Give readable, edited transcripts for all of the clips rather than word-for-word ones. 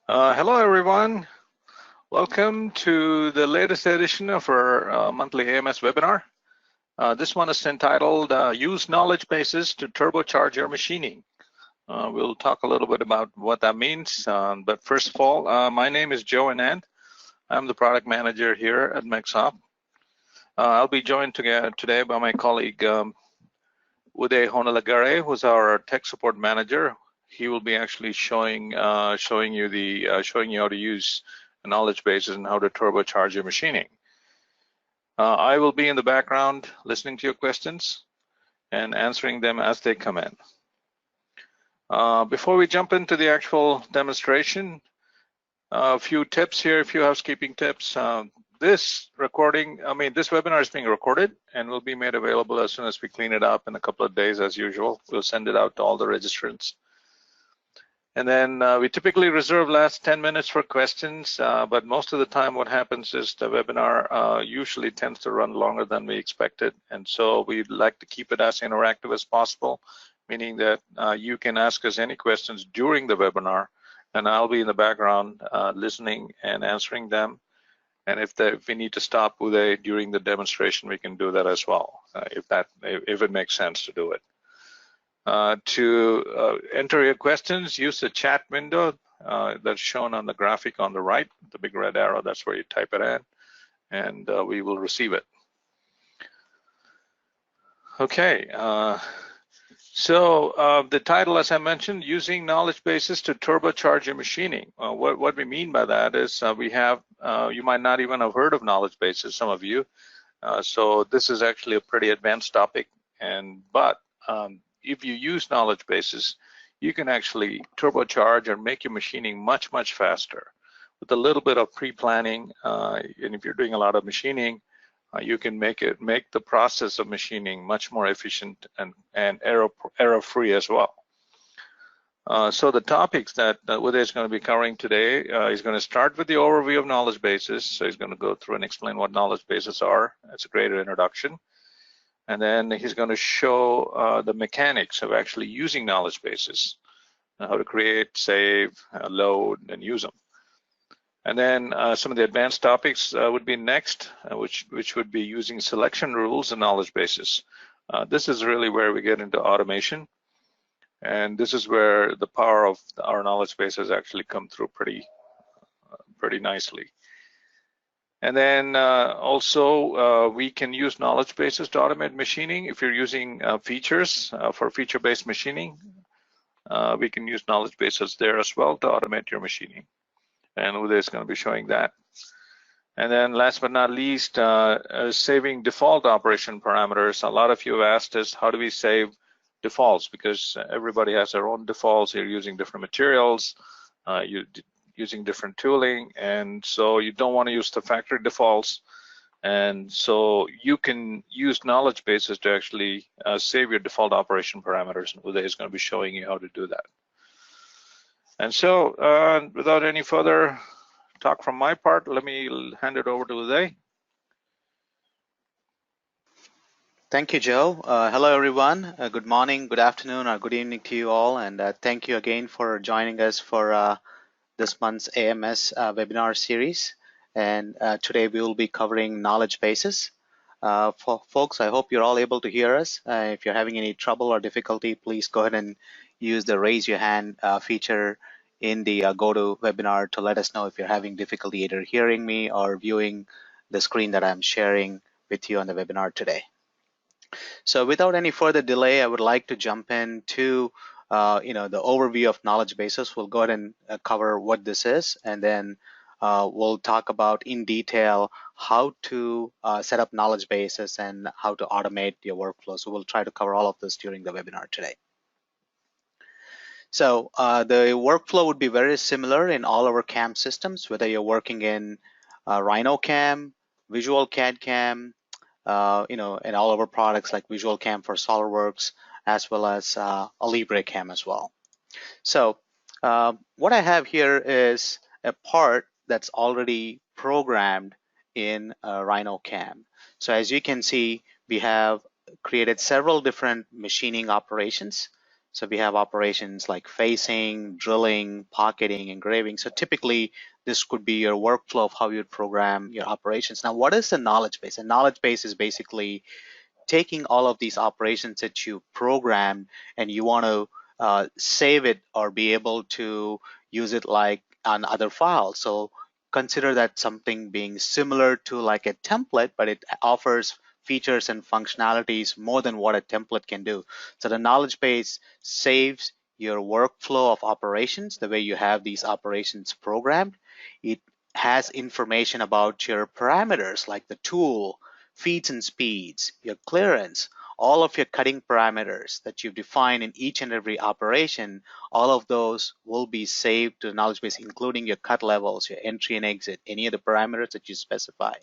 Hello, everyone. Welcome to the latest edition of our monthly AMS webinar. This one is entitled Use Knowledge Bases to Turbocharge Your Machining. We'll talk a little bit about what that means. But first of all, my name is Joe Anand. I'm the product manager here at MecSoft. I'll be joined today by my colleague Uday Honalagare, who's our tech support manager. He will be actually showing you how to use knowledge bases and how to turbocharge your machining. I will be in the background listening to your questions and answering them as they come in. Before we jump into the actual demonstration, a few tips here, a few housekeeping tips. This webinar is being recorded and will be made available as soon as we clean it up in a couple of days as usual. We'll send it out to all the registrants. And then we typically reserve last 10 minutes for questions, but most of the time what happens is the webinar usually tends to run longer than we expected. And so we'd like to keep it as interactive as possible, meaning that you can ask us any questions during the webinar, and I'll be in the background listening and answering them. And if we need to stop Uday during the demonstration, we can do that as well, if it makes sense to do it. To enter your questions, use the chat window that's shown on the graphic on the right, the big red arrow. That's where you type it in, and we will receive it. Okay, so the title, as I mentioned, using knowledge bases to turbocharge your machining. What we mean by that is you might not even have heard of knowledge bases, some of you. So this is actually a pretty advanced topic, but if you use knowledge bases, you can actually turbocharge or make your machining much, much faster. With a little bit of pre-planning, and if you're doing a lot of machining, you can make the process of machining much more efficient and error-free as well. So the topics that Uday is going to be covering today, he's going to start with the overview of knowledge bases. So he's going to go through and explain what knowledge bases are. It's a great introduction. And then he's going to show the mechanics of actually using knowledge bases, how to create, save, load, and use them. And then some of the advanced topics would be next, which would be using selection rules and knowledge bases. This is really where we get into automation. And this is where the power of our knowledge bases actually come through pretty nicely. And then also we can use knowledge bases to automate machining. If you're using features for feature-based machining, we can use knowledge bases there as well to automate your machining. And Uday is going to be showing that. And then last but not least, saving default operation parameters. A lot of you have asked us, how do we save defaults? Because everybody has their own defaults. You're using different materials. You're using different tooling, and so you don't want to use the factory defaults, and so you can use knowledge bases to actually save your default operation parameters, and Uday is going to be showing you how to do that. And so without any further talk from my part, let me hand it over to Uday. Thank you, Joe. Hello, everyone. Good morning, good afternoon, or good evening to you all, and thank you again for joining us for this month's AMS webinar series. And today we will be covering knowledge bases. For folks, I hope you're all able to hear us. If you're having any trouble or difficulty, please go ahead and use the raise your hand feature in the GoToWebinar to let us know if you're having difficulty either hearing me or viewing the screen that I'm sharing with you on the webinar today. So without any further delay, I would like to jump into the overview of knowledge bases. We'll go ahead and cover what this is, and then we'll talk about in detail how to set up knowledge bases and how to automate your workflow. So we'll try to cover all of this during the webinar today. So the workflow would be very similar in all our CAM systems, whether you're working in RhinoCam, Visual CAD-CAM, and all of our products like Visual Cam for SolidWorks, as well as LibreCam as well. So what I have here is a part that's already programmed in RhinoCam. So as you can see, we have created several different machining operations. So we have operations like facing, drilling, pocketing, engraving. So typically this could be your workflow of how you program your operations. Now, what is a knowledge base? A knowledge base is basically taking all of these operations that you programmed and you want to save it or be able to use it like on other files. So consider that something being similar to like a template, but it offers features and functionalities more than what a template can do. So the knowledge base saves your workflow of operations, the way you have these operations programmed. It has information about your parameters like the tool, feeds and speeds, your clearance, all of your cutting parameters that you've defined in each and every operation, all of those will be saved to the knowledge base, including your cut levels, your entry and exit, any of the parameters that you specify.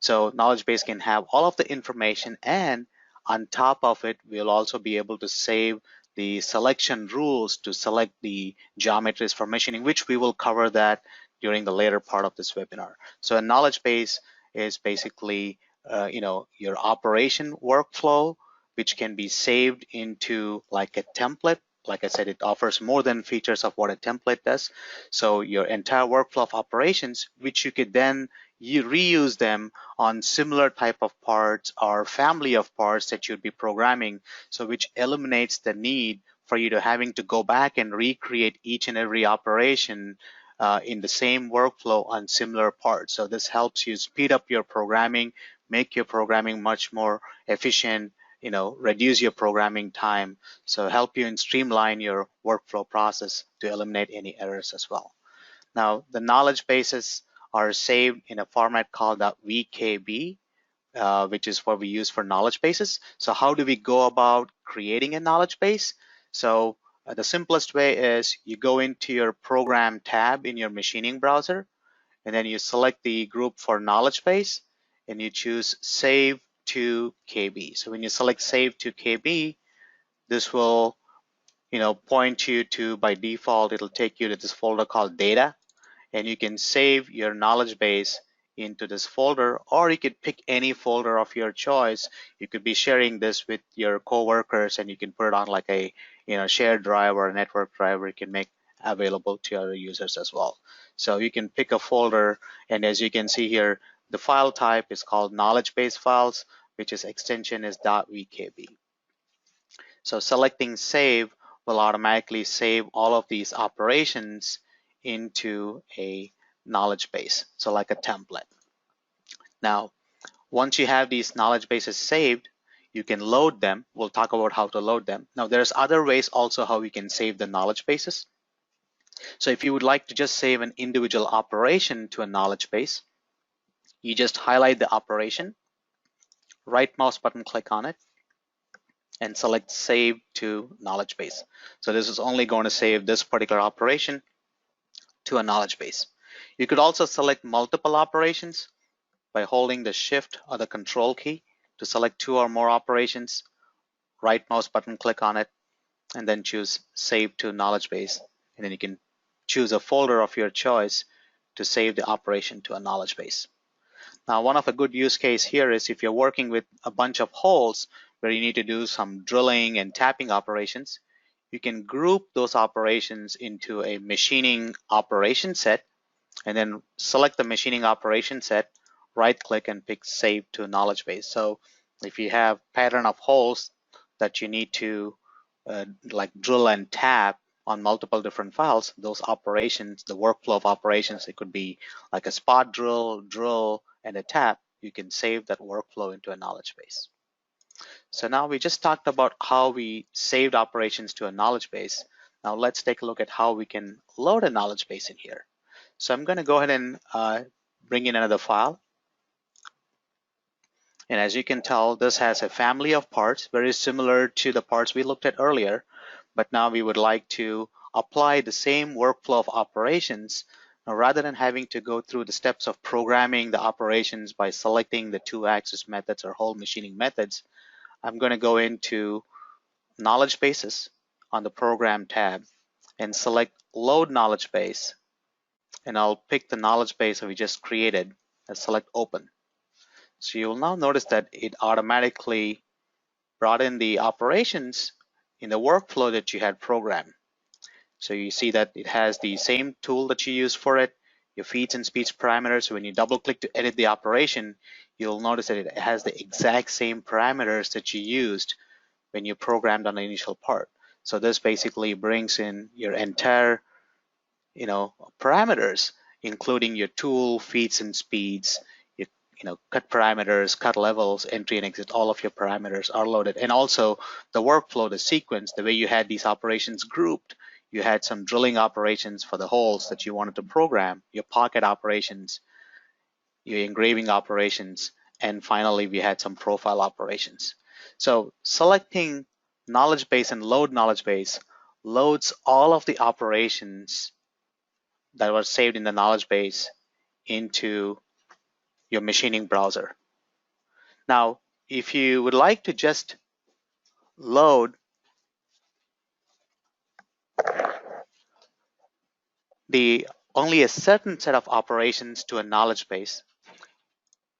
So knowledge base can have all of the information, and on top of it, we'll also be able to save the selection rules to select the geometries for machining, which we will cover that during the later part of this webinar. So a knowledge base is basically your operation workflow, which can be saved into like a template. Like I said, it offers more than features of what a template does. So your entire workflow of operations, which you could then you reuse them on similar type of parts or family of parts that you'd be programming, so which eliminates the need for you to having to go back and recreate each and every operation in the same workflow on similar parts. So this helps you speed up your programming, make your programming much more efficient, reduce your programming time, so help you and streamline your workflow process to eliminate any errors as well. Now, the knowledge bases are saved in a format called VKB, which is what we use for knowledge bases. So how do we go about creating a knowledge base? So the simplest way is you go into your program tab in your machining browser, and then you select the group for knowledge base, and you choose Save to KB. So when you select Save to KB, this will point you to, by default, it'll take you to this folder called Data, and you can save your knowledge base into this folder, or you could pick any folder of your choice. You could be sharing this with your coworkers, and you can put it on like a shared drive or a network drive where you can make available to other users as well. So you can pick a folder, and as you can see here, the file type is called knowledge base files, which is extension is .vkb. So selecting save will automatically save all of these operations into a knowledge base, so like a template. Now, once you have these knowledge bases saved, you can load them. We'll talk about how to load them. Now, there's other ways also how we can save the knowledge bases. So if you would like to just save an individual operation to a knowledge base, you just highlight the operation, right mouse button click on it, and select Save to Knowledge Base. So this is only going to save this particular operation to a knowledge base. You could also select multiple operations by holding the Shift or the Control key to select 2 or more operations, right mouse button click on it, and then choose Save to Knowledge Base. And then you can choose a folder of your choice to save the operation to a knowledge base. Now, one of a good use case here is if you're working with a bunch of holes where you need to do some drilling and tapping operations, you can group those operations into a machining operation set, and then select the machining operation set, right click and pick Save to Knowledge Base. So if you have pattern of holes that you need to like drill and tap on multiple different files, those operations, the workflow of operations, it could be like a spot drill, and a tap, you can save that workflow into a knowledge base. So now we just talked about how we saved operations to a knowledge base. Now let's take a look at how we can load a knowledge base in here. So I'm going to go ahead and bring in another file. And as you can tell, this has a family of parts very similar to the parts we looked at earlier. But now we would like to apply the same workflow of operations. Now, rather than having to go through the steps of programming the operations by selecting the 2-axis methods or whole machining methods, I'm going to go into knowledge bases on the program tab and select load knowledge base. And I'll pick the knowledge base that we just created and select open. So you'll now notice that it automatically brought in the operations in the workflow that you had programmed. So you see that it has the same tool that you use for it, your feeds and speeds parameters. When you double click to edit the operation, you'll notice that it has the exact same parameters that you used when you programmed on the initial part. So this basically brings in your entire, parameters, including your tool, feeds and speeds, your, cut parameters, cut levels, entry and exit, all of your parameters are loaded. And also the workflow, the sequence, the way you had these operations grouped, you had some drilling operations for the holes that you wanted to program, your pocket operations, your engraving operations, and finally we had some profile operations. So selecting knowledge base and load knowledge base loads all of the operations that were saved in the knowledge base into your machining browser. Now, if you would like to just load only a certain set of operations to a knowledge base,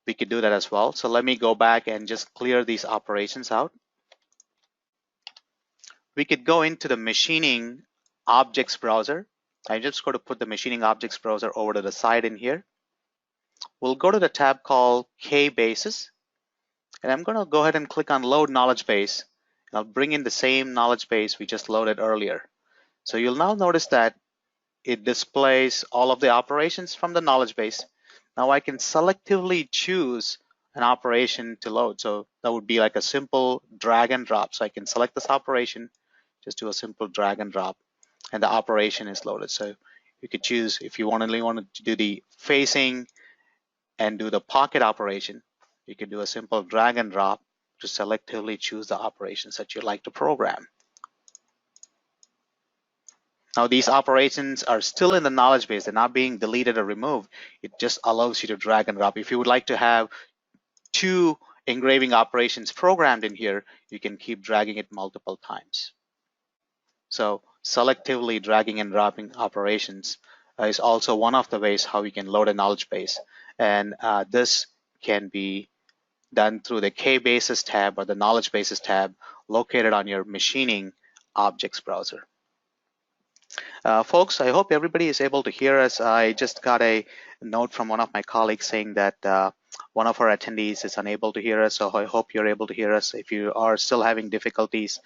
we could do that as well. So let me go back and just clear these operations out. We could go into the machining objects browser. I'm just going to put the machining objects browser over to the side in here. We'll go to the tab called K-Bases, and I'm going to go ahead and click on Load Knowledge Base, and I'll bring in the same knowledge base we just loaded earlier. So you'll now notice that it displays all of the operations from the knowledge base. Now I can selectively choose an operation to load. So that would be like a simple drag and drop. So I can select this operation, just do a simple drag and drop, and the operation is loaded. So you could choose if you only wanted to do the facing and do the pocket operation. You could do a simple drag and drop to selectively choose the operations that you'd like to program. Now these operations are still in the knowledge base. They're not being deleted or removed. It just allows you to drag and drop. If you would like to have 2 engraving operations programmed in here, you can keep dragging it multiple times. So selectively dragging and dropping operations is also one of the ways how you can load a knowledge base. And this can be done through the K-Bases tab or the Knowledge Bases tab located on your machining objects browser. Folks, I hope everybody is able to hear us. I just got a note from one of my colleagues saying that one of our attendees is unable to hear us, so I hope you're able to hear us. If you are still having difficulties,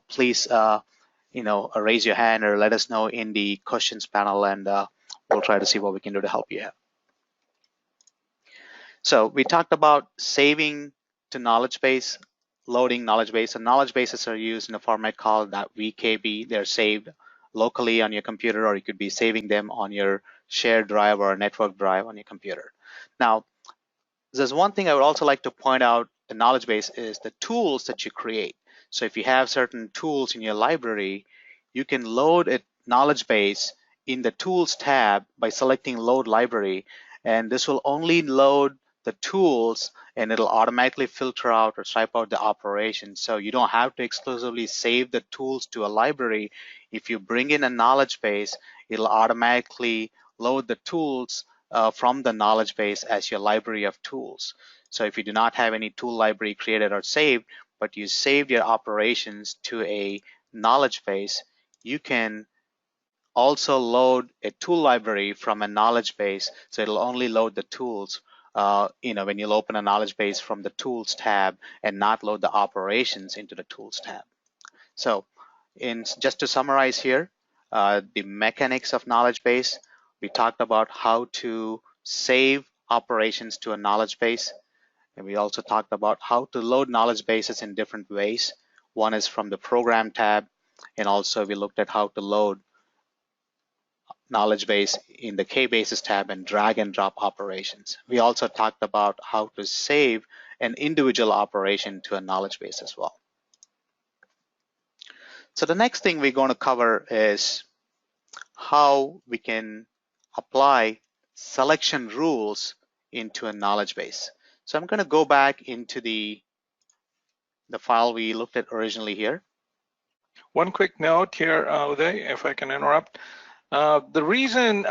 please raise your hand or let us know in the questions panel, and we'll try to see what we can do to help you out. So we talked about saving to knowledge base, loading knowledge base, and knowledge bases are used in a format called .vkb. They're saved locally on your computer, or you could be saving them on your shared drive or a network drive on your computer. Now, there's one thing I would also like to point out in knowledge base is the tools that you create. So if you have certain tools in your library, you can load a knowledge base in the Tools tab by selecting Load Library, and this will only load the tools and it'll automatically filter out or stripe out the operation. So you don't have to exclusively save the tools to a library. If you bring in a knowledge base, it'll automatically load the tools from the knowledge base as your library of tools. So if you do not have any tool library created or saved, but you saved your operations to a knowledge base, you can also load a tool library from a knowledge base. So it'll only load the tools when you'll open a knowledge base from the Tools tab and not load the operations into the Tools tab. So just to summarize here, the mechanics of knowledge base, we talked about how to save operations to a knowledge base. And we also talked about how to load knowledge bases in different ways. One is from the Program tab, and also we looked at how to load knowledge base in the K-Bases tab and drag and drop operations. We also talked about how to save an individual operation to a knowledge base as well. So the next thing we're going to cover is how we can apply selection rules into a knowledge base. So I'm going to go back into the file we looked at originally here. One quick note here, Uday, if I can interrupt. The reason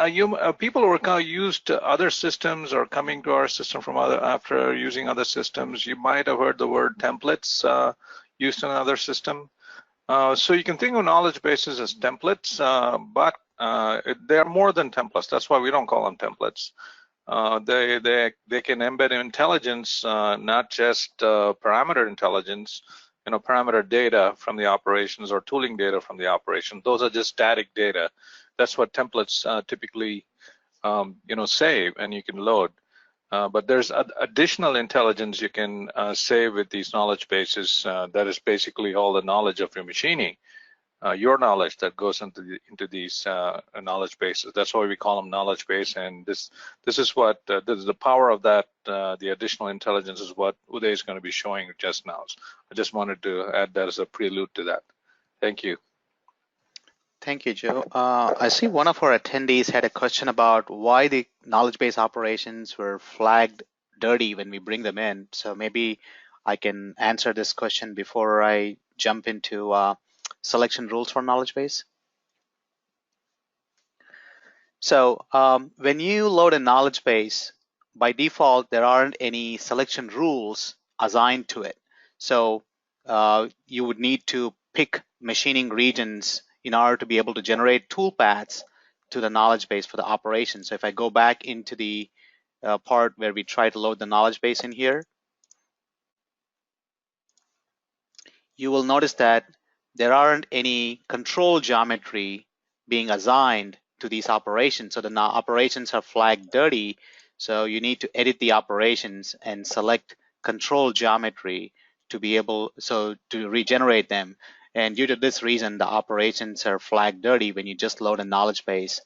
people who are used to other systems or coming to our system from after using other systems, you might have heard the word templates used in another system. So you can think of knowledge bases as templates, but they are more than templates. That's why we don't call them templates. They can embed intelligence, not just parameter intelligence, parameter data from the operations or tooling data from the operation. Those are just static data. That's what templates typically, save and you can load. But there's additional intelligence you can save with these knowledge bases. That is basically all the knowledge of your machining, your knowledge that goes into these knowledge bases. That's why we call them knowledge base. And this is what this is the power of that. The additional intelligence is what Uday is going to be showing just now. So I just wanted to add that as a prelude to that. Thank you. Thank you, Joe. I see one of our attendees had a question about why the knowledge base operations were flagged dirty when we bring them in. So maybe I can answer this question before I jump into selection rules for knowledge base. So when you load a knowledge base, by default, there aren't any selection rules assigned to it. So you would need to pick machining regions in order to be able to generate toolpaths to the knowledge base for the operation. So if I go back into the part where we try to load the knowledge base in here, you will notice that there aren't any control geometry being assigned to these operations. So the operations are flagged dirty. So you need to edit the operations and select control geometry to be able to regenerate them. And due to this reason, the operations are flagged dirty when you just load a knowledge base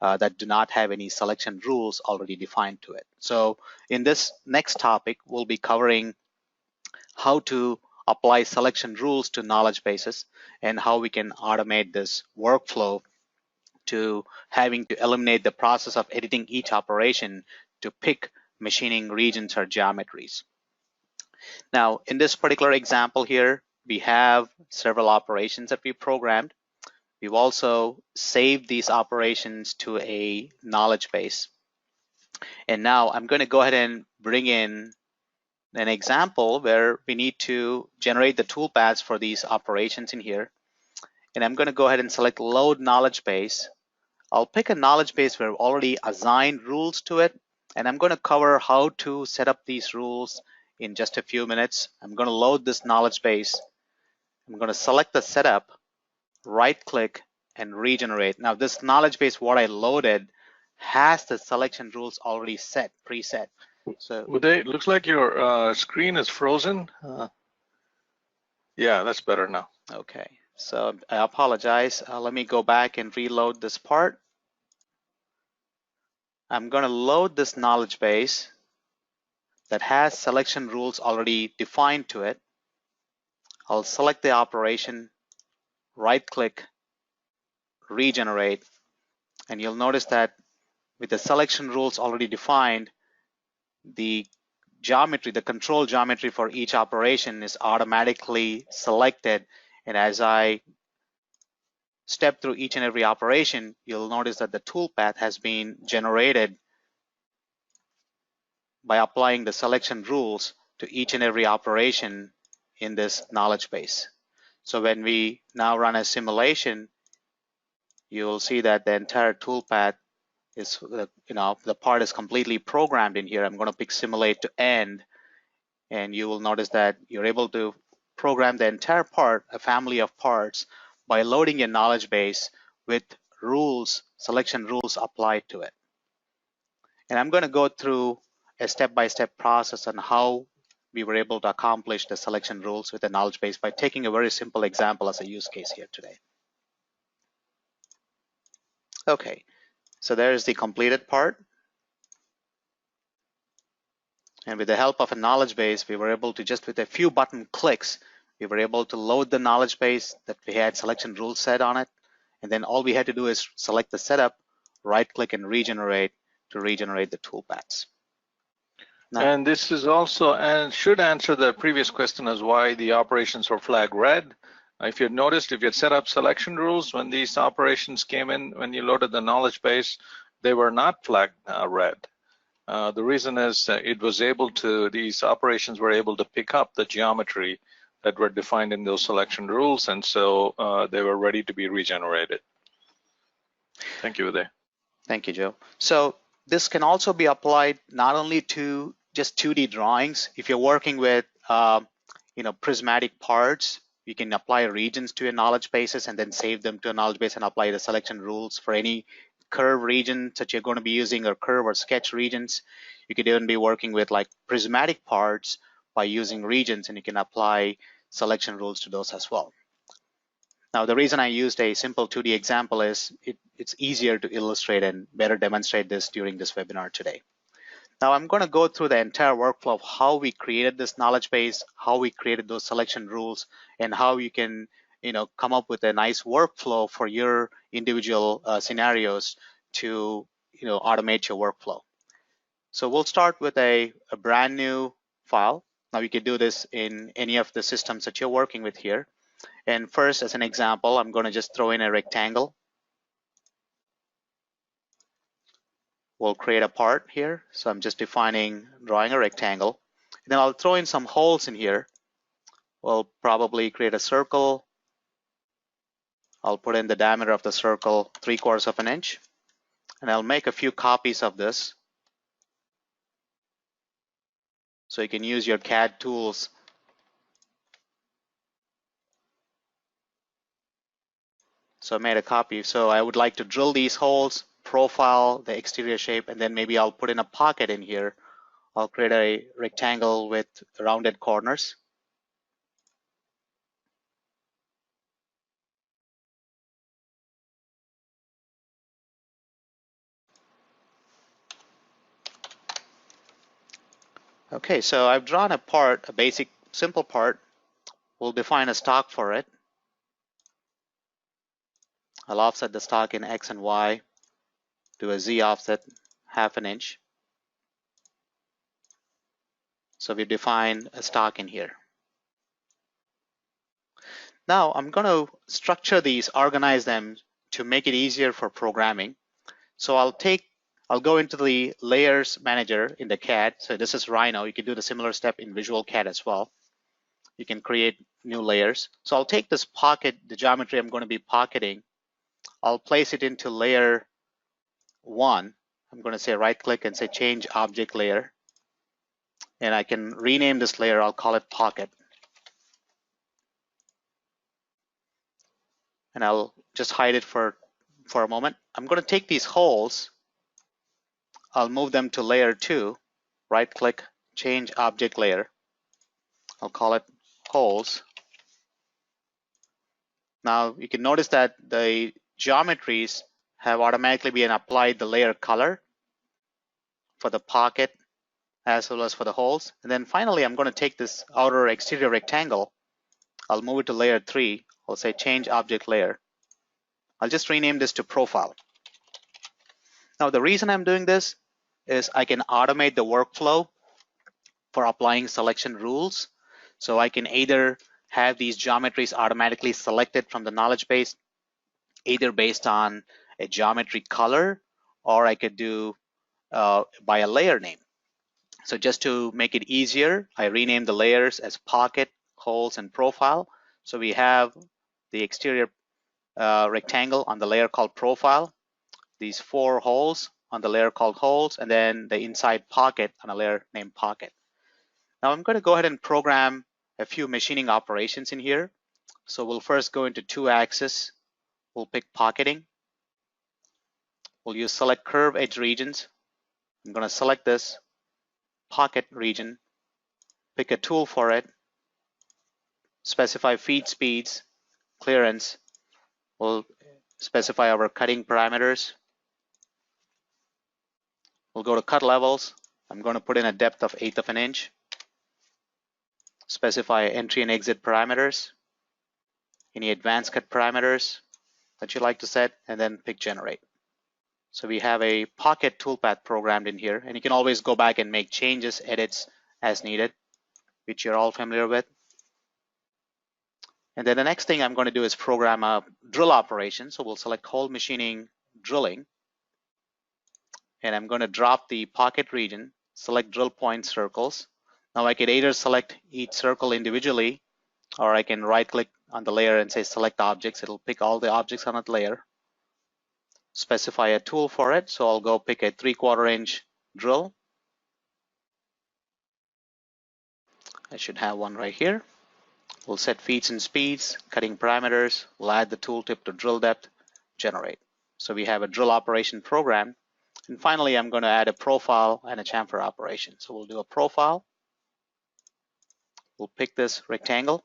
that do not have any selection rules already defined to it. So in this next topic, we'll be covering how to apply selection rules to knowledge bases and how we can automate this workflow to having to eliminate the process of editing each operation to pick machining regions or geometries. Now, in this particular example here, we have several operations that we programmed. We've also saved these operations to a knowledge base. And now I'm going to go ahead and bring in an example where we need to generate the toolpaths for these operations in here. And I'm going to go ahead and select load knowledge base. I'll pick a knowledge base where I've already assigned rules to it. And I'm going to cover how to set up these rules in just a few minutes. I'm going to load this knowledge base. I'm going to select the setup, right click, and regenerate. Now this knowledge base, what I loaded, has the selection rules already set, preset. So Uday, it looks like your screen is frozen. Yeah, that's better now. Okay, so I apologize. Let me go back and reload this part. I'm going to load this knowledge base that has selection rules already defined to it. I'll select the operation, right click, regenerate, and you'll notice that with the selection rules already defined, the geometry, the control geometry for each operation is automatically selected. And as I step through each and every operation, you'll notice that the toolpath has been generated by applying the selection rules to each and every operation in this knowledge base. So when we now run a simulation, you will see that the entire toolpath is, the part is completely programmed in here. I'm going to pick simulate to end, and you will notice that you're able to program the entire part, a family of parts, by loading a knowledge base with rules, selection rules applied to it. And I'm going to go through a step-by-step process on how we were able to accomplish the selection rules with a knowledge base by taking a very simple example as a use case here today. Okay, so there's the completed part. And with the help of a knowledge base, we were able to just with a few button clicks, we were able to load the knowledge base that we had selection rules set on it. And then all we had to do is select the setup, right click and regenerate to regenerate the toolpaths. Now, and this is also, and should answer the previous question as why the operations were flagged red. If you noticed, if you had set up selection rules when these operations came in, when you loaded the knowledge base, they were not flagged red. The reason is it was able to, these operations were able to pick up the geometry that were defined in those selection rules, and so they were ready to be regenerated. Thank you, Uday. Thank you, Joe. So this can also be applied not only to just 2D drawings. If you're working with prismatic parts, you can apply regions to your knowledge bases and then save them to a knowledge base and apply the selection rules for any curve region that you're going to be using, or curve or sketch regions. You could even be working with like prismatic parts by using regions, and you can apply selection rules to those as well. Now, the reason I used a simple 2D example is it's easier to illustrate and better demonstrate this during this webinar today. Now, I'm going to go through the entire workflow of how we created this knowledge base, how we created those selection rules, and how you can come up with a nice workflow for your individual scenarios to automate your workflow. So we'll start with a brand new file. Now, you can do this in any of the systems that you're working with here. And first, as an example, I'm going to just throw in a rectangle. We'll create a part here. So I'm just drawing a rectangle. And then I'll throw in some holes in here. We'll probably create a circle. I'll put in the diameter of the circle 3/4 of an inch. And I'll make a few copies of this. So you can use your CAD tools. So I made a copy. So I would like to drill these holes, profile the exterior shape, and then maybe I'll put in a pocket in here. I'll create a rectangle with rounded corners. Okay, so I've drawn a part, a basic simple part. We'll define a stock for it. I'll offset the stock in X and Y, do a Z offset 1/2 an inch. So we define a stock in here. Now I'm going to structure these, organize them to make it easier for programming. So I'll go into the layers manager in the CAD. So this is Rhino. You can do the similar step in Visual CAD as well. You can create new layers. So I'll take this pocket, the geometry I'm going to be pocketing. I'll place it into layer 1. I'm going to say right click and say change object layer. And I can rename this layer. I'll call it pocket. And I'll just hide it for a moment. I'm going to take these holes. I'll move them to layer 2. Right click, change object layer. I'll call it holes. Now you can notice that the geometries have automatically been applied the layer color for the pocket as well as for the holes. And then finally, I'm going to take this outer exterior rectangle. I'll move it to layer 3. I'll say change object layer. I'll just rename this to profile. Now the reason I'm doing this is I can automate the workflow for applying selection rules. So I can either have these geometries automatically selected from the knowledge base, either based on a geometry color, or I could do by a layer name. So just to make it easier, I renamed the layers as pocket, holes, and profile. So we have the exterior rectangle on the layer called profile, these 4 holes on the layer called holes, and then the inside pocket on a layer named pocket. Now I'm going to go ahead and program a few machining operations in here. So we'll first go into 2-axis. We'll pick pocketing. We'll use select curve edge regions. I'm going to select this pocket region, pick a tool for it, specify feed speeds, clearance. We'll specify our cutting parameters. We'll go to cut levels. I'm going to put in a depth of 1/8 of an inch. Specify entry and exit parameters, any advanced cut parameters that you like to set, and then pick generate. So we have a pocket toolpath programmed in here, and you can always go back and make changes, edits as needed, which you're all familiar with. And then the next thing I'm going to do is program a drill operation. So we'll select hole machining drilling, and I'm going to drop the pocket region, select drill point circles. Now I could either select each circle individually, or I can right click on the layer and say select objects. It'll pick all the objects on that layer. Specify a tool for it. So I'll go pick a 3/4 inch drill. I should have one right here. We'll set feeds and speeds, cutting parameters. We'll add the tooltip to drill depth, generate. So we have a drill operation program. And finally, I'm going to add a profile and a chamfer operation. So we'll do a profile. We'll pick this rectangle.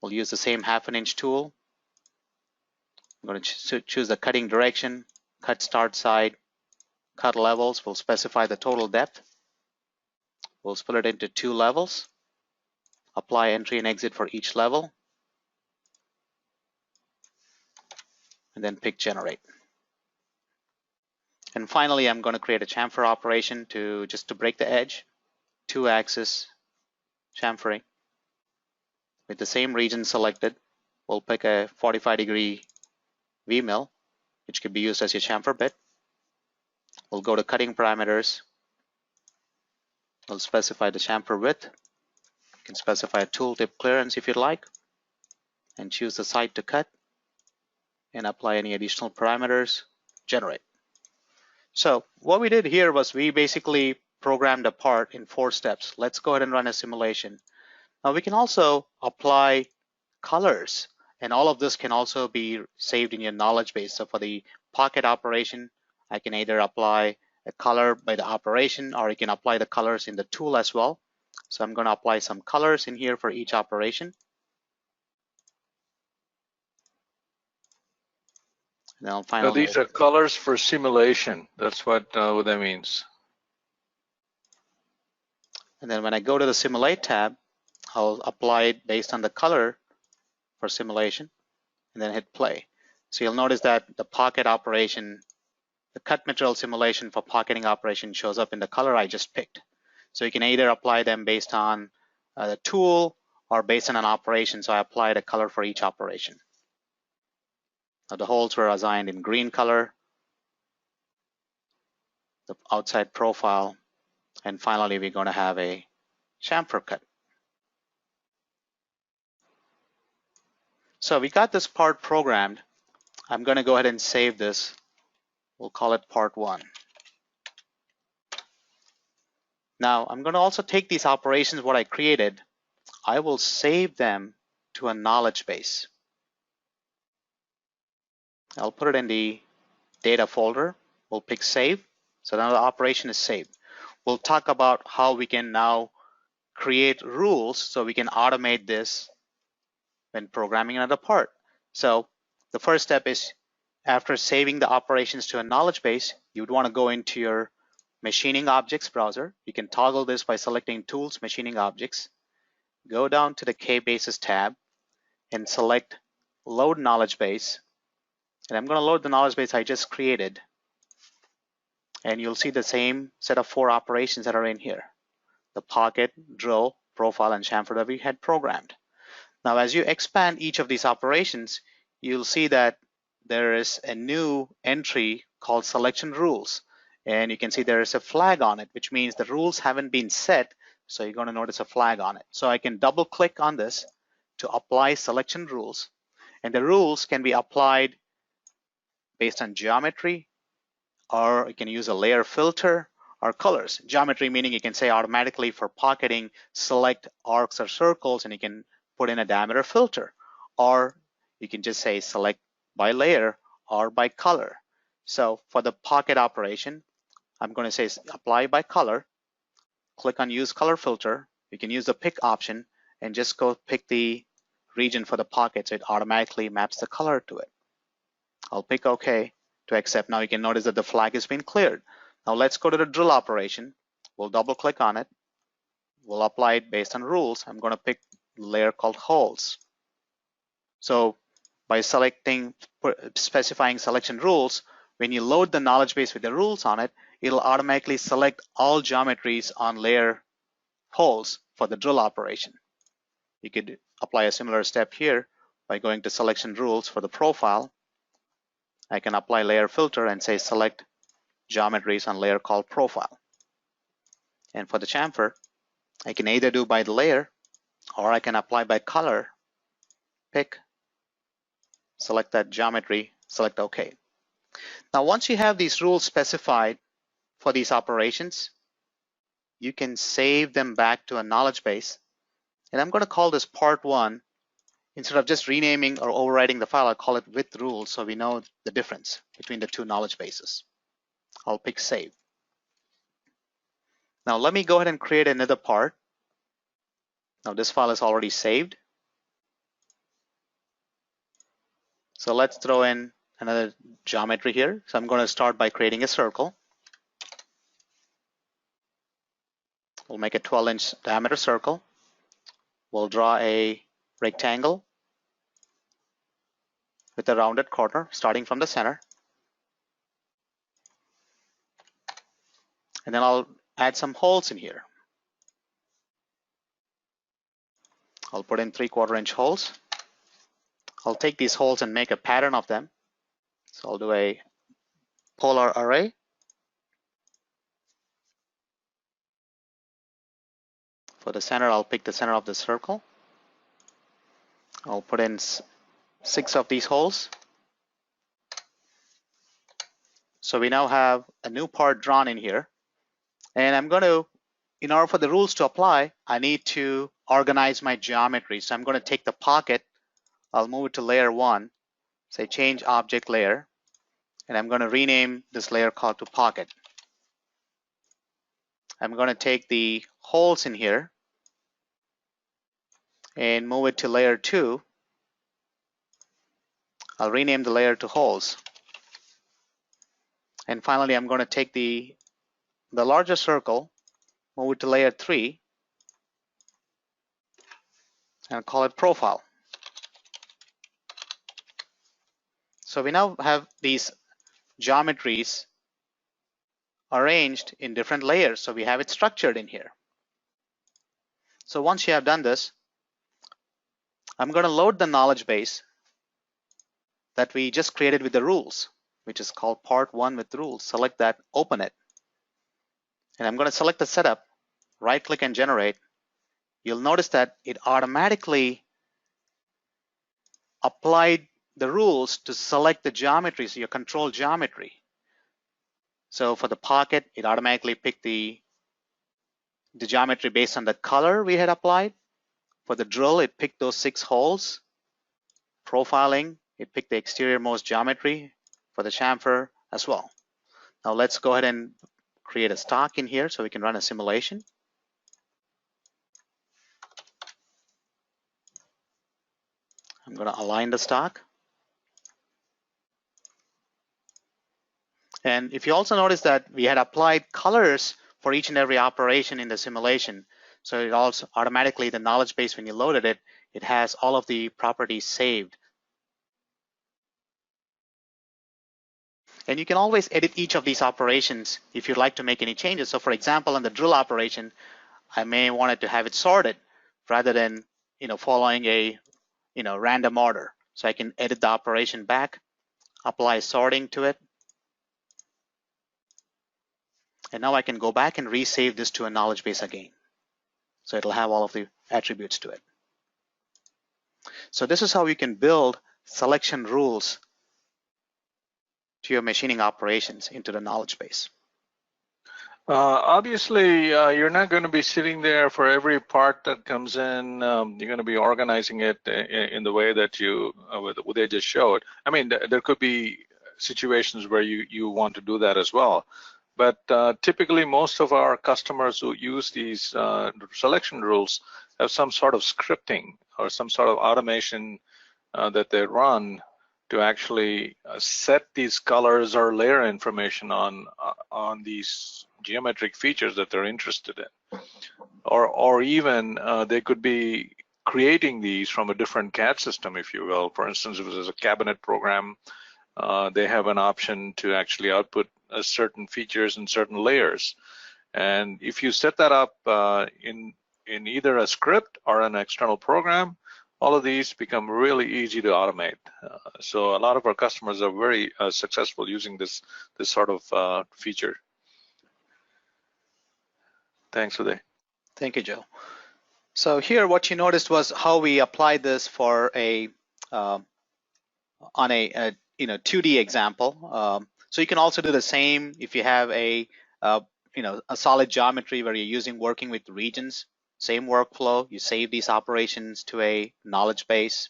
We'll use the same 1/2 inch tool. I'm going to choose the cutting direction, cut start side, cut levels. We'll specify the total depth. We'll split it into 2 levels. Apply entry and exit for each level. And then pick generate. And finally, I'm going to create a chamfer operation just to break the edge. 2-axis chamfering. With the same region selected, we'll pick a 45-degree V-mill, which could be used as your chamfer bit. We'll go to cutting parameters. We'll specify the chamfer width. You can specify a tooltip clearance if you'd like, and choose the side to cut, and apply any additional parameters. Generate. So what we did here was we basically programmed a part in 4 steps. Let's go ahead and run a simulation. Now we can also apply colors, and all of this can also be saved in your knowledge base. So for the pocket operation, I can either apply a color by the operation, or you can apply the colors in the tool as well. So I'm going to apply some colors in here for each operation. And then So these are colors for simulation. That's what that means. And then when I go to the simulate tab, I'll apply it based on the color for simulation, and then hit play. So you'll notice that the pocket operation, the cut material simulation for pocketing operation shows up in the color I just picked. So you can either apply them based on the tool or based on an operation. So I applied a color for each operation. Now the holes were assigned in green color, the outside profile, and finally we're going to have a chamfer cut. So we got this part programmed. I'm going to go ahead and save this. We'll call it part 1. Now I'm going to also take these operations, what I created, I will save them to a knowledge base. I'll put it in the data folder. We'll pick save. So now the operation is saved. We'll talk about how we can now create rules so we can automate this when programming another part. So the first step is, after saving the operations to a knowledge base, you would want to go into your machining objects browser. You can toggle this by selecting tools, machining objects. Go down to the K-bases tab and select load knowledge base. And I'm going to load the knowledge base I just created. And you'll see the same set of 4 operations that are in here: the pocket, drill, profile, and chamfer that we had programmed. Now, as you expand each of these operations, you'll see that there is a new entry called selection rules. And you can see there is a flag on it, which means the rules haven't been set. So you're going to notice a flag on it. So I can double click on this to apply selection rules. And the rules can be applied based on geometry, or you can use a layer filter, or colors. Geometry meaning you can say automatically for pocketing, select arcs or circles, and you can put in a diameter filter. Or you can just say select by layer or by color. So for the pocket operation, I'm going to say apply by color. Click on use color filter. You can use the pick option and just go pick the region for the pocket, so it automatically maps the color to it. I'll pick OK to accept. Now you can notice that the flag has been cleared. Now let's go to the drill operation. We'll double click on it. We'll apply it based on rules. I'm going to pick the layer called holes. So by specifying selection rules, when you load the knowledge base with the rules on it, it'll automatically select all geometries on layer holes for the drill operation. You could apply a similar step here by going to selection rules for the profile. I can apply layer filter and say select geometries on layer called profile. And for the chamfer, I can either do by the layer or I can apply by color, pick, select that geometry, select OK. Now, once you have these rules specified for these operations, you can save them back to a knowledge base. And I'm going to call this part 1. Instead of just renaming or overwriting the file, I'll call it with rules so we know the difference between the two knowledge bases. I'll pick save. Now let me go ahead and create another part. Now this file is already saved. So let's throw in another geometry here. So I'm going to start by creating a circle. We'll make a 12-inch diameter circle. We'll draw a rectangle with a rounded corner starting from the center. And then I'll add some holes in here. I'll put in 3/4 inch holes. I'll take these holes and make a pattern of them. So I'll do a polar array. For the center, I'll pick the center of the circle. I'll put in 6 of these holes. So we now have a new part drawn in here. And I'm going to, in order for the rules to apply, I need to organize my geometry. So I'm going to take the pocket. I'll move it to layer 1. Say change object layer. And I'm going to rename this layer called to pocket. I'm going to take the holes in here and move it to layer 2. I'll rename the layer to holes. And finally, I'm going to take the larger circle, move it to layer 3, and call it profile. So we now have these geometries arranged in different layers. So we have it structured in here. So once you have done this, I'm going to load the knowledge base that we just created with the rules, which is called part 1 with rules. Select that, open it. And I'm going to select the setup, right click and generate. You'll notice that it automatically applied the rules to select the geometry, so your control geometry. So for the pocket, it automatically picked the geometry based on the color we had applied. For the drill, it picked those 6 holes. Profiling, it picked the exterior most geometry. For the chamfer as well. Now let's go ahead and create a stock in here so we can run a simulation. I'm going to align the stock. And if you also notice that we had applied colors for each and every operation in the simulation, so it also automatically, the knowledge base, when you loaded it, it has all of the properties saved. And you can always edit each of these operations if you'd like to make any changes. So for example, in the drill operation, I may want it to have it sorted rather than following a random order. So I can edit the operation back, apply sorting to it. And now I can go back and resave this to a knowledge base again. So it'll have all of the attributes to it. So this is how you can build selection rules to your machining operations into the knowledge base. Obviously, you're not going to be sitting there for every part that comes in. You're going to be organizing it in the way that what they just showed. I mean, there could be situations where you want to do that as well. But typically, most of our customers who use these selection rules have some sort of scripting or some sort of automation that they run to actually set these colors or layer information on these geometric features that they're interested in, or even they could be creating these from a different CAD system, if you will. For instance, if there's a cabinet program, they have an option to actually output certain features and certain layers. And if you set that up in either a script or an external program, all of these become really easy to automate. So a lot of our customers are very successful using this sort of feature. Thanks, Uday. Thank you, Joe. So here what you noticed was how we applied this for a on a 2D example. So you can also do the same if you have a a solid geometry where you're working with regions. Same workflow. You save these operations to a knowledge base.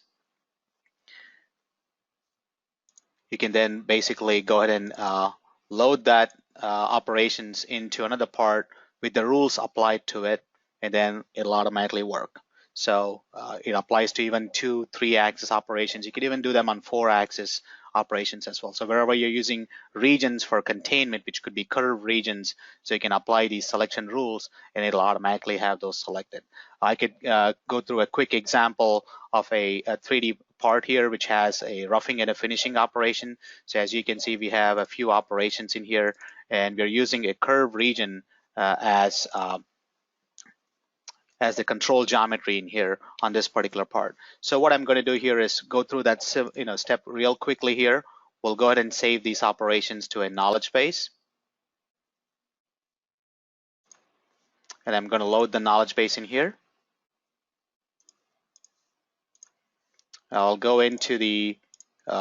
You can then basically go ahead and load that operations into another part with the rules applied to it, and then it'll automatically work. So it applies to even 2, 3-axis operations. You can even do them on 4-axis operations as well. So wherever you're using regions for containment, which could be curved regions, so you can apply these selection rules and it'll automatically have those selected. I could go through a quick example of a 3D part here, which has a roughing and a finishing operation. So as you can see, we have a few operations in here, and we're using a curved region as the control geometry in here on this particular part. So what I'm going to do here is go through that step real quickly here. We'll go ahead and save these operations to a knowledge base. And I'm going to load the knowledge base in here. I'll go into the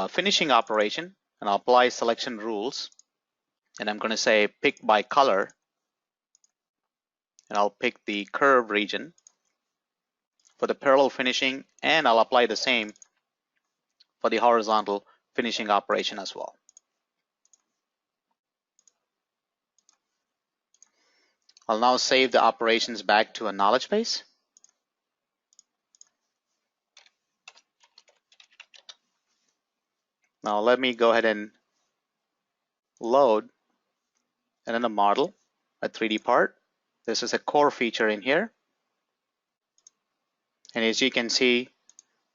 finishing operation and I'll apply selection rules. And I'm going to say pick by color. And I'll pick the curve region for the parallel finishing, and I'll apply the same for the horizontal finishing operation as well. I'll now save the operations back to a knowledge base. Now let me go ahead and load another model, a 3D part. This is a core feature in here. And as you can see,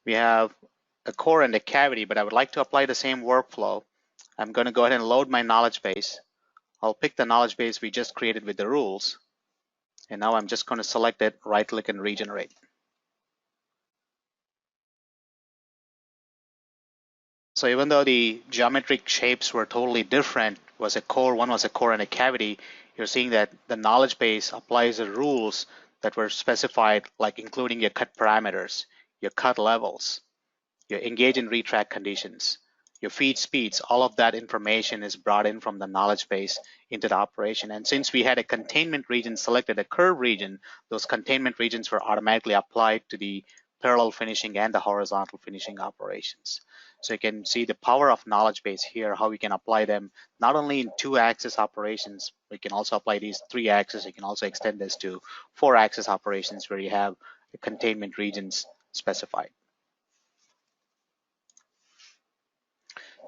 we have a core and a cavity, but I would like to apply the same workflow. I'm going to go ahead and load my knowledge base. I'll pick the knowledge base we just created with the rules. And now I'm just going to select it, right click and regenerate. So even though the geometric shapes were totally different, one was a core and a cavity, you're seeing that the knowledge base applies the rules that were specified, like including your cut parameters, your cut levels, your engage and retract conditions, your feed speeds. All of that information is brought in from the knowledge base into the operation. And since we had a containment region selected, a curve region, those containment regions were automatically applied to the parallel finishing and the horizontal finishing operations. So you can see the power of knowledge base here, how we can apply them not only in 2-axis operations, we can also apply these 3-axis. You can also extend this to 4-axis operations where you have the containment regions specified.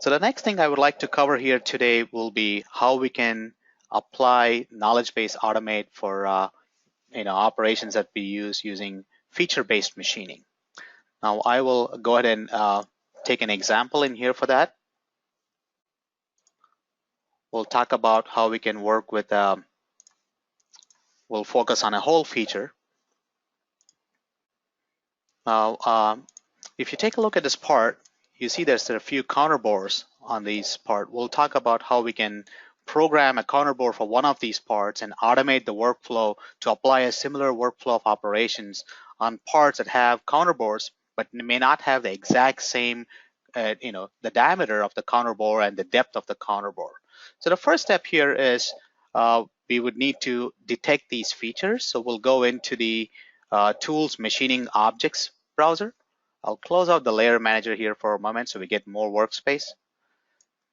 So the next thing I would like to cover here today will be how we can apply knowledge base automate for operations that we use using feature-based machining. Now I will go ahead and take an example in here for that. We'll talk about how we can work with, we'll focus on a whole feature. Now, if you take a look at this part, you see there's a few counterbores on this part. We'll talk about how we can program a counterbore for one of these parts and automate the workflow to apply a similar workflow of operations on parts that have counterbores, but may not have the exact same, the diameter of the counterbore and the depth of the counterbore. So the first step here is we would need to detect these features. So we'll go into the Tools Machining Objects browser. I'll close out the layer manager here for a moment so we get more workspace.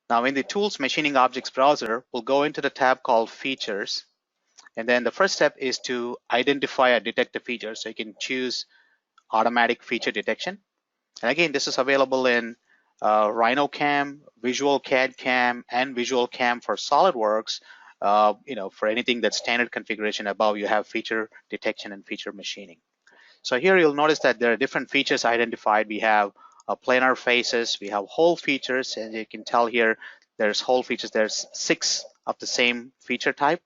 Now in the Tools Machining Objects browser, we'll go into the tab called Features. And then the first step is to identify or detect a feature. So you can choose Automatic Feature Detection. And again, this is available in RhinoCam, Visual CAD CAM, and Visual CAM for SolidWorks. For anything that's standard configuration above, you have feature detection and feature machining. So here you'll notice that there are different features identified. We have planar faces, we have whole features, and you can tell here there's whole features. There's 6 of the same feature type,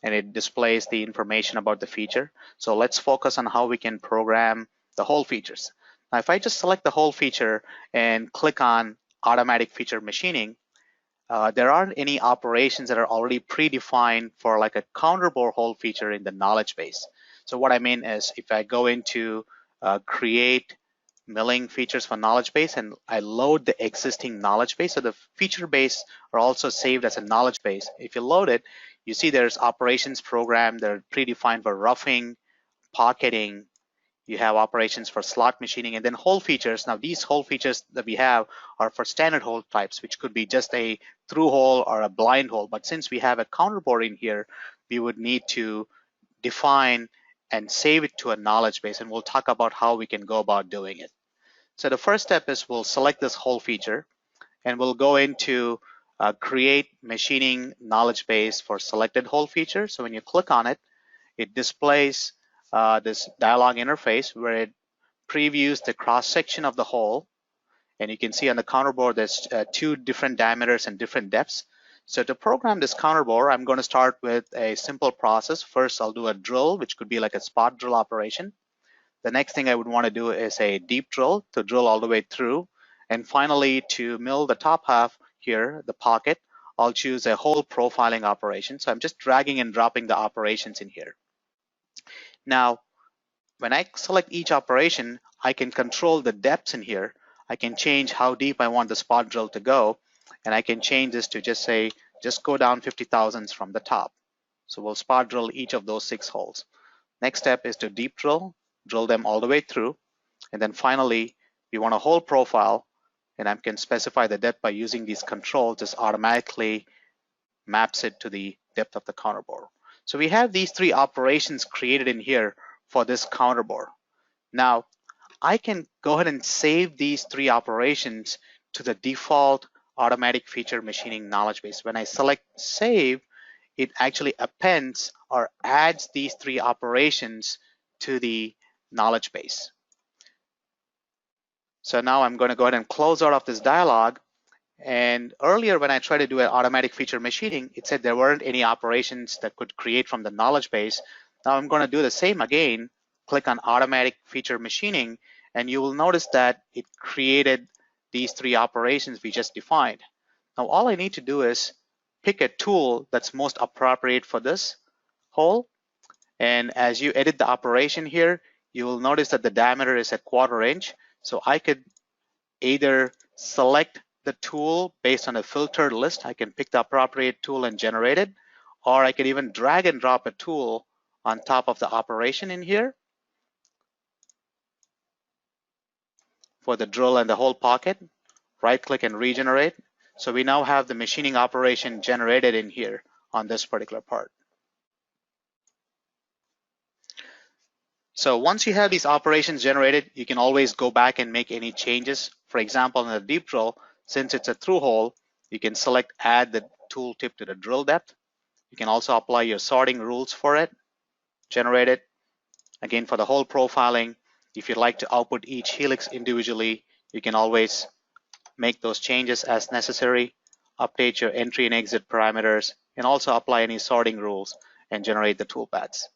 and it displays the information about the feature. So let's focus on how we can program the whole features. Now, if I just select the whole feature and click on automatic feature machining, there aren't any operations that are already predefined for like a counterbore whole feature in the knowledge base. So what I mean is if I go into create milling features for knowledge base and I load the existing knowledge base, so the feature base are also saved as a knowledge base. If you load it, you see there's operations program that are predefined for roughing, pocketing, you have operations for slot machining, and then hole features. Now these hole features that we have are for standard hole types, which could be just a through hole or a blind hole. But since we have a counterboard in here, we would need to define and save it to a knowledge base, and we'll talk about how we can go about doing it. So the first step is we'll select this hole feature, and we'll go into create machining knowledge base for selected hole feature. So when you click on it, it displays this dialog interface where it previews the cross section of the hole, and you can see on the counterboard there's two different diameters and different depths. So to program this counterbore, I'm going to start with a simple process. First, I'll do a drill, which could be like a spot drill operation. The next thing I would want to do is a deep drill to drill all the way through. And finally, to mill the top half here, the pocket, I'll choose a hole profiling operation. So I'm just dragging and dropping the operations in here. Now, when I select each operation, I can control the depths in here. I can change how deep I want the spot drill to go. And I can change this to just say, just go down 50 thousandths from the top. So we'll spot drill each of those 6 holes. Next step is to deep drill them all the way through. And then finally, we want a hole profile, and I can specify the depth by using these controls. Just automatically maps it to the depth of the counterbore. So we have these 3 operations created in here for this counterbore. Now, I can go ahead and save these 3 operations to the default automatic feature machining knowledge base. When I select save, it actually appends or adds these 3 operations to the knowledge base. So now I'm going to go ahead and close out of this dialog. And earlier when I tried to do an automatic feature machining, it said there weren't any operations that could create from the knowledge base. Now I'm going to do the same again, click on automatic feature machining, and you will notice that it created these 3 operations we just defined. Now all I need to do is pick a tool that's most appropriate for this hole. And as you edit the operation here, you will notice that the diameter is a 1/4 inch. So I could either select the tool based on a filtered list. I can pick the appropriate tool and generate it, or I could even drag and drop a tool on top of the operation in here for the drill and the hole pocket. Right click and regenerate. So we now have the machining operation generated in here on this particular part. So once you have these operations generated, you can always go back and make any changes. For example, in the deep drill, since it's a through hole, you can select add the tool tip to the drill depth. You can also apply your sorting rules for it, generate it. Again, for the hole profiling, if you'd like to output each helix individually, you can always make those changes as necessary, update your entry and exit parameters, and also apply any sorting rules and generate the toolpaths.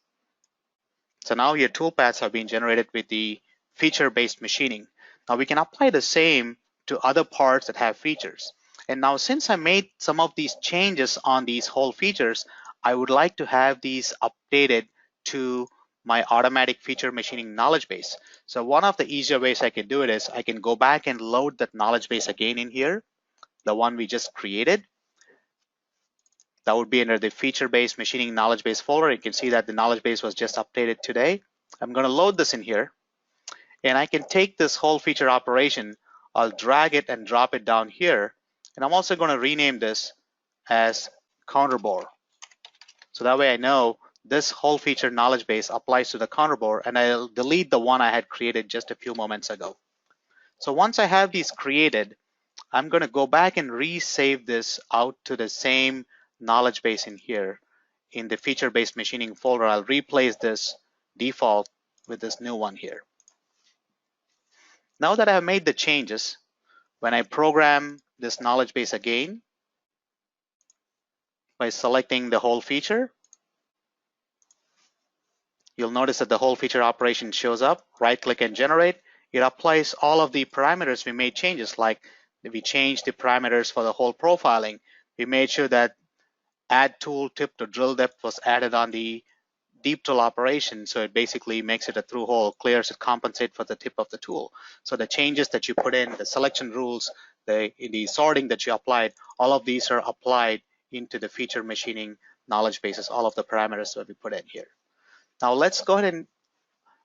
So now your toolpaths have been generated with the feature-based machining. Now we can apply the same to other parts that have features. And now since I made some of these changes on these hole features, I would like to have these updated to my automatic feature machining knowledge base. So one of the easier ways I can do it is I can go back and load that knowledge base again in here, the one we just created. That would be under the feature-based machining knowledge base folder. You can see that the knowledge base was just updated today. I'm going to load this in here, and I can take this whole feature operation. I'll drag it and drop it down here, and I'm also going to rename this as counterbore. So that way I know this whole feature knowledge base applies to the counterbore, and I'll delete the one I had created just a few moments ago. So once I have these created, I'm going to go back and resave this out to the same knowledge base in here. In the feature-based machining folder, I'll replace this default with this new one here. Now that I have made the changes, when I program this knowledge base again by selecting the whole feature, you'll notice that the whole feature operation shows up. Right click and generate. It applies all of the parameters we made changes, like we changed the parameters for the hole profiling. We made sure that add tool tip to drill depth was added on the deep tool operation. So it basically makes it a through hole, clears it, compensate for the tip of the tool. So the changes that you put in, the selection rules, the sorting that you applied, all of these are applied into the feature machining knowledge bases, all of the parameters that we put in here. Now let's go ahead and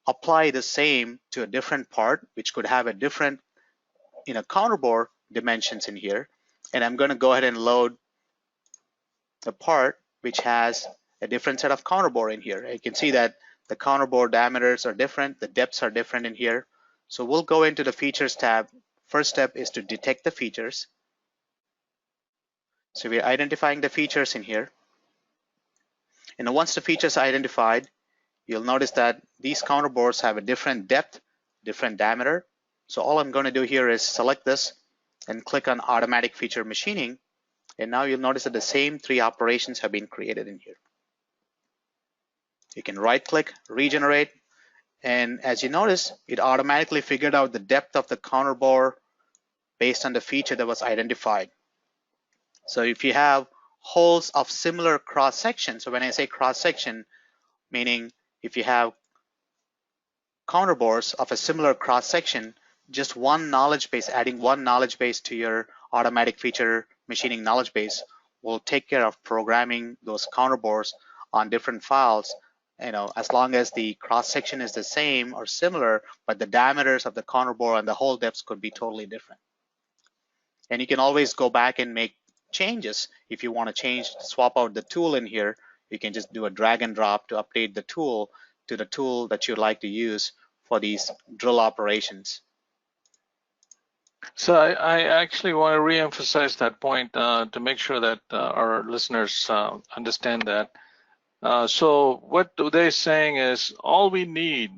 apply the same to a different part, which could have a different, counterbore dimensions in here. And I'm going to go ahead and load the part which has a different set of counterbore in here. You can see that the counterbore diameters are different, the depths are different in here. So we'll go into the features tab. First step is to detect the features. So we're identifying the features in here. And once the features are identified, you'll notice that these counterbores have a different depth, different diameter. So all I'm going to do here is select this and click on automatic feature machining. And now you'll notice that the same 3 operations have been created in here. You can right click, regenerate, and as you notice, it automatically figured out the depth of the counterbore based on the feature that was identified. So if you have holes of similar cross section, so when I say cross section, meaning if you have counterbores of a similar cross section, just one knowledge base, adding one knowledge base to your automatic feature machining knowledge base will take care of programming those counterbores on different files, as long as the cross section is the same or similar, but the diameters of the counterbore and the hole depths could be totally different. And you can always go back and make changes. If you want to swap out the tool in here, you can just do a drag and drop to update the tool to the tool that you'd like to use for these drill operations. So I actually want to re-emphasize that point to make sure that our listeners understand that. So what they're saying is all we need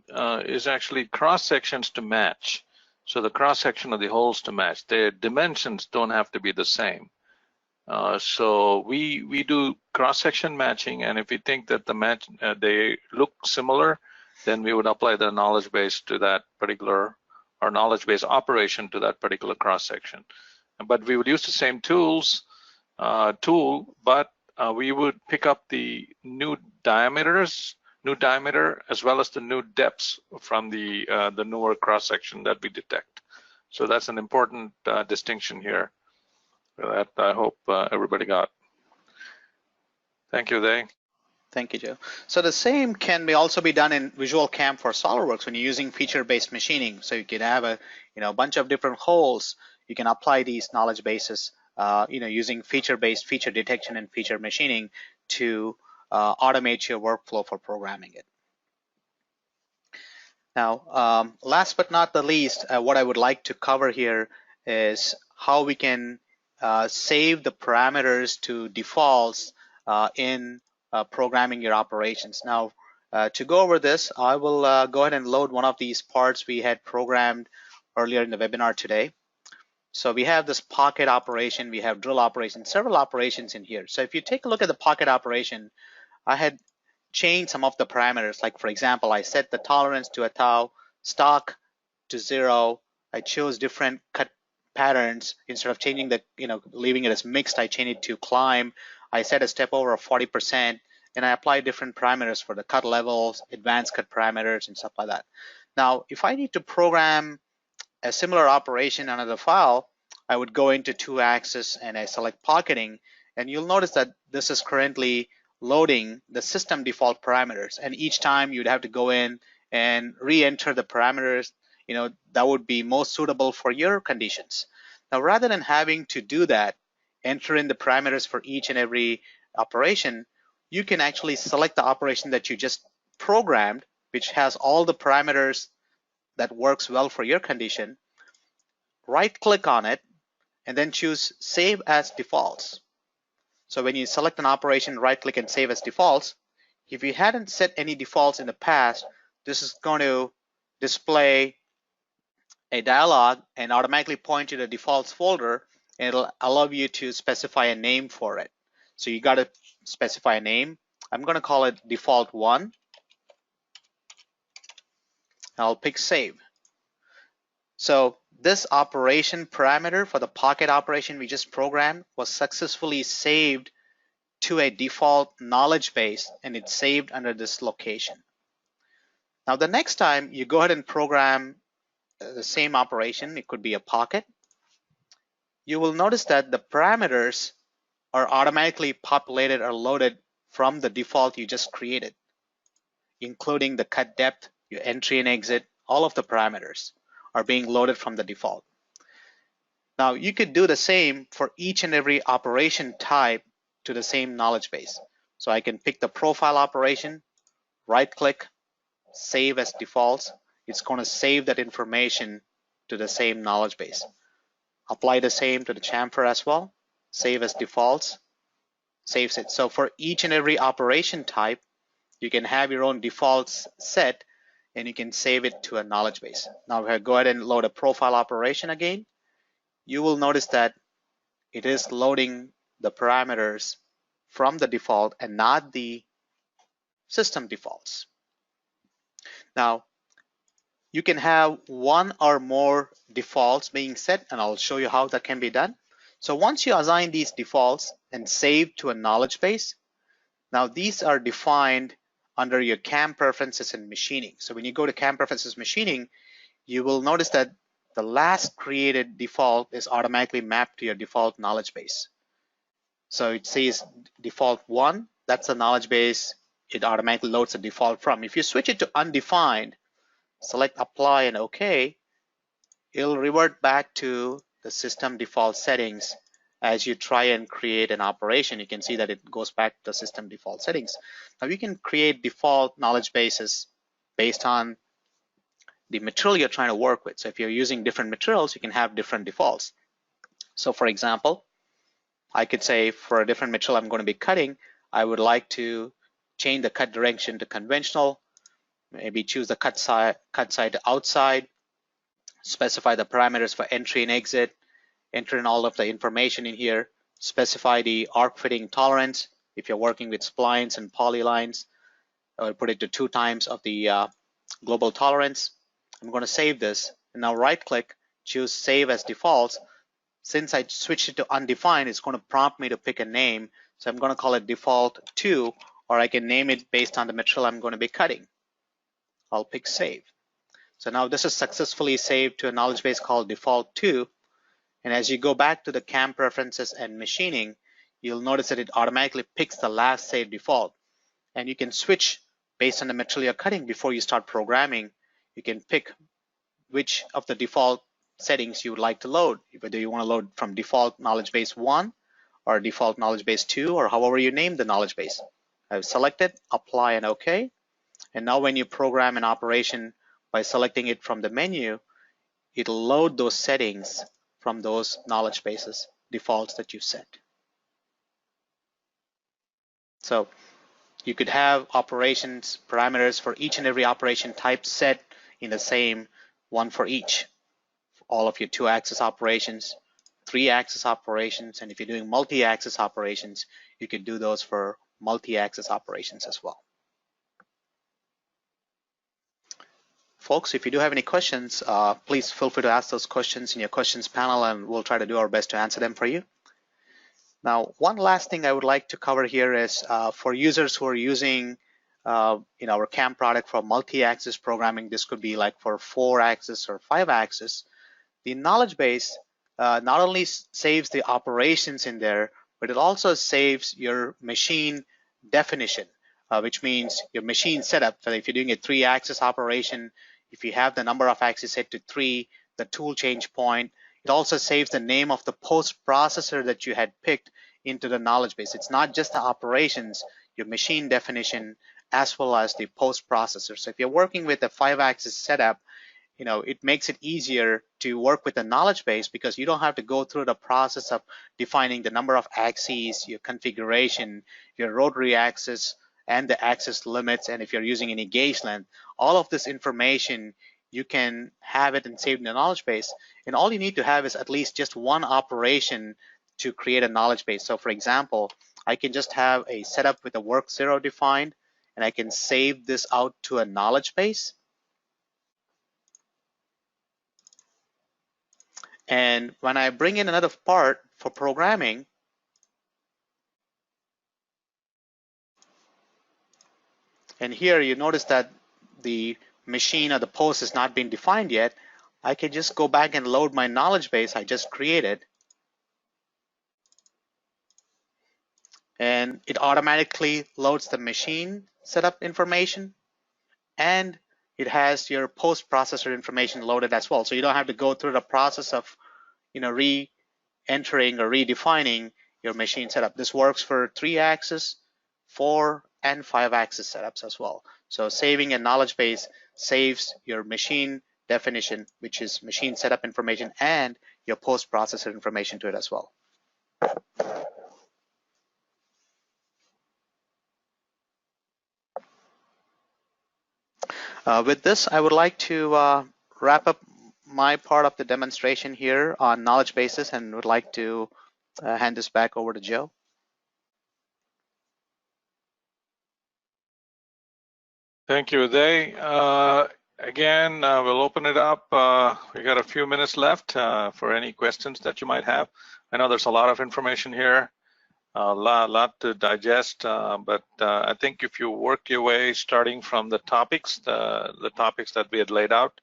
is actually cross sections to match. So the cross section of the holes to match. Their dimensions don't have to be the same. So we do cross section matching, and if we think that the match they look similar, then we would apply the knowledge base to that particular, or knowledge base operation to that particular cross section. But we would use the same tool, but we would pick up the new diameter as well as the new depths from the newer cross section that we detect. So that's an important distinction here that I hope everybody got. Thank you, Day. Thank you, Joe. So the same can also be done in Visual CAM for SolidWorks when you're using feature-based machining. So you can have a bunch of different holes. You can apply these knowledge bases, using feature-based feature detection and feature machining to automate your workflow for programming it. Now, last but not the least, what I would like to cover here is how we can save the parameters to defaults in programming your operations. Now, to go over this, I will go ahead and load one of these parts we had programmed earlier in the webinar today. So we have this pocket operation, we have drill operation, several operations in here. So if you take a look at the pocket operation, I had changed some of the parameters. Like for example, I set the tolerance to a tau, stock to 0. I chose different cut patterns. Instead of changing leaving it as mixed, I changed it to climb. I set a step over of 40%, and I applied different parameters for the cut levels, advanced cut parameters, and stuff like that. Now, if I need to program a similar operation on another file, I would go into 2-axis and I select pocketing, and you'll notice that this is currently loading the system default parameters, and each time you'd have to go in and re-enter the parameters that would be most suitable for your conditions. Now, rather than having to do that, enter in the parameters for each and every operation, you can actually select the operation that you just programmed, which has all the parameters that works well for your condition, right click on it, and then choose Save as Defaults. So when you select an operation, right click and Save as Defaults. If you hadn't set any defaults in the past, this is going to display a dialog and automatically point to the defaults folder, and it'll allow you to specify a name for it. So you got to specify a name. I'm going to call it default 1. I'll pick Save. So this operation parameter for the pocket operation we just programmed was successfully saved to a default knowledge base, and it's saved under this location. Now, the next time you go ahead and program the same operation, it could be a pocket, you will notice that the parameters are automatically populated or loaded from the default you just created, including the cut depth, your entry and exit, all of the parameters are being loaded from the default. Now, you could do the same for each and every operation type to the same knowledge base. So I can pick the profile operation, right click, save as defaults. It's going to save that information to the same knowledge base. Apply the same to the chamfer as well, save as defaults, saves it. So for each and every operation type, you can have your own defaults set and you can save it to a knowledge base. Now, if I go ahead and load a profile operation again, you will notice that it is loading the parameters from the default and not the system defaults. Now, you can have one or more defaults being set, and I'll show you how that can be done. So once you assign these defaults and save to a knowledge base, now these are defined under your CAM preferences and machining. So when you go to CAM preferences machining, you will notice that the last created default is automatically mapped to your default knowledge base. So it says default 1, that's the knowledge base it automatically loads the default from. If you switch it to undefined, select apply and OK, it'll revert back to the system default settings. As you try and create an operation, you can see that it goes back to the system default settings. Now you can create default knowledge bases based on the material you're trying to work with. So if you're using different materials, you can have different defaults. So for example, I could say for a different material I'm going to be cutting, I would like to change the cut direction to conventional, maybe choose the cut side to outside, specify the parameters for entry and exit, enter in all of the information in here, specify the arc fitting tolerance. If you're working with splines and polylines, I would put it to 2 times of the global tolerance. I'm going to save this, and now right click, choose save as defaults. Since I switched it to undefined, it's going to prompt me to pick a name. So I'm going to call it default 2, or I can name it based on the material I'm going to be cutting. I'll pick save. So now this is successfully saved to a knowledge base called default 2. And as you go back to the CAM preferences and machining, you'll notice that it automatically picks the last saved default. And you can switch based on the material you're cutting before you start programming. You can pick which of the default settings you would like to load, whether you want to load from default knowledge base 1 or default knowledge base 2, or however you name the knowledge base. I've selected, apply and OK. And now when you program an operation by selecting it from the menu, it'll load those settings from those knowledge bases defaults that you set. So you could have operations parameters for each and every operation type set in the same one for each. All of your 2-axis operations, 3-axis operations, and if you're doing multi-axis operations, you could do those for multi-axis operations as well. Folks, if you do have any questions, please feel free to ask those questions in your questions panel, and we'll try to do our best to answer them for you. Now, one last thing I would like to cover here is for users who are using our CAM product for multi-axis programming, this could be like for 4-axis or 5-axis. The knowledge base not only saves the operations in there, but it also saves your machine definition, which means your machine setup. So if you're doing a 3-axis operation, if you have the number of axes set to 3, the tool change point, it also saves the name of the post processor that you had picked into the knowledge base. It's not just the operations, your machine definition, as well as the post processor. So if you're working with a 5-axis setup, it makes it easier to work with the knowledge base because you don't have to go through the process of defining the number of axes, your configuration, your rotary axis, and the axis limits, and if you're using any gauge length. All of this information, you can have it and save in the knowledge base. And all you need to have is at least just one operation to create a knowledge base. So for example, I can just have a setup with a work 0 defined, and I can save this out to a knowledge base. And when I bring in another part for programming, And here you notice that the machine or the post has not been defined yet. I can just go back and load my knowledge base I just created. And it automatically loads the machine setup information, and it has your post processor information loaded as well. So you don't have to go through the process of re-entering or redefining your machine setup. This works for 3-axis, 4 and 5-axis setups as well. So saving a knowledge base saves your machine definition, which is machine setup information, and your post processor information to it as well. With this, I would like to wrap up my part of the demonstration here on knowledge bases, and would like to hand this back over to Joe. Thank you, Uday. Again, we'll open it up. We got a few minutes left for any questions that you might have. I know there's a lot of information here, a lot to digest, but I think if you work your way starting from the topics that we had laid out,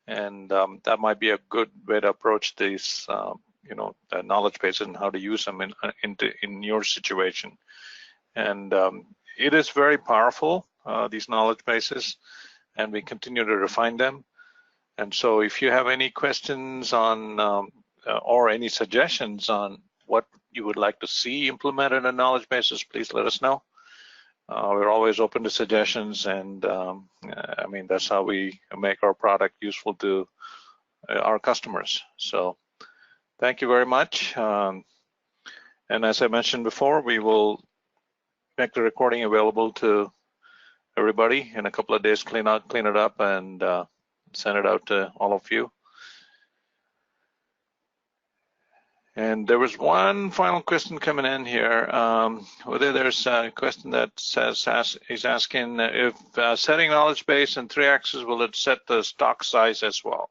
and that might be a good way to approach these, the knowledge bases and how to use them in your situation. And it is very powerful, these knowledge bases, and we continue to refine them. And so if you have any questions on or any suggestions on what you would like to see implemented in knowledge bases, please let us know. We're always open to suggestions, and I mean, that's how we make our product useful to our customers. So thank you very much. And as I mentioned before, we will make the recording available to everybody in a couple of days, clean it up, and send it out to all of you. And there was one final question coming in here. Whether there's a question that is asking if setting knowledge base in 3-axis, will it set the stock size as well?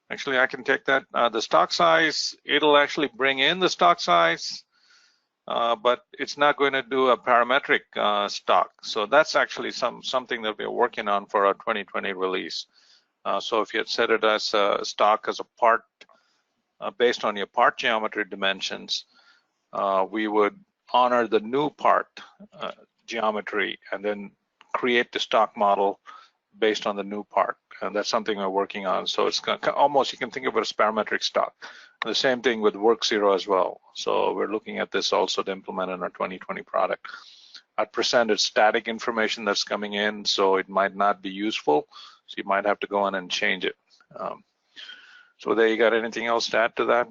Actually, I can take that. The stock size, it'll actually bring in the stock size, but it's not going to do a parametric stock. So that's actually something that we're working on for our 2020 release. So if you had set it as a stock as a part, based on your part geometry dimensions, we would honor the new part geometry and then create the stock model based on the new part. And that's something we're working on. So it's almost, you can think of it as parametric stock. And the same thing with work zero as well. So we're looking at this also to implement in our 2020 product. At present, it's static information that's coming in, so it might not be useful. So you might have to go in and change it. So there, you got anything else to add to that?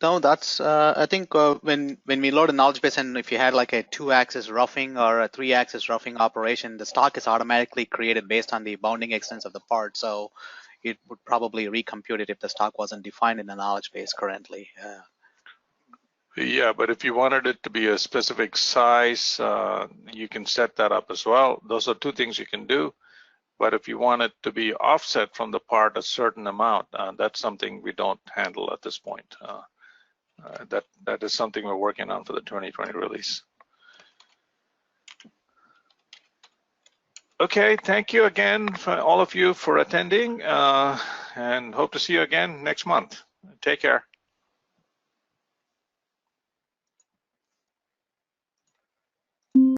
No, that's I think when we load a knowledge base, and if you had like a 2-axis roughing or a 3-axis roughing operation, the stock is automatically created based on the bounding extents of the part. So it would probably recompute it if the stock wasn't defined in the knowledge base currently. Yeah, but if you wanted it to be a specific size, you can set that up as well. Those are two things you can do. But if you want it to be offset from the part a certain amount, that's something we don't handle at this point. That is something we're working on for the 2020 release. Okay, thank you again for all of you for attending, and hope to see you again next month. Take care.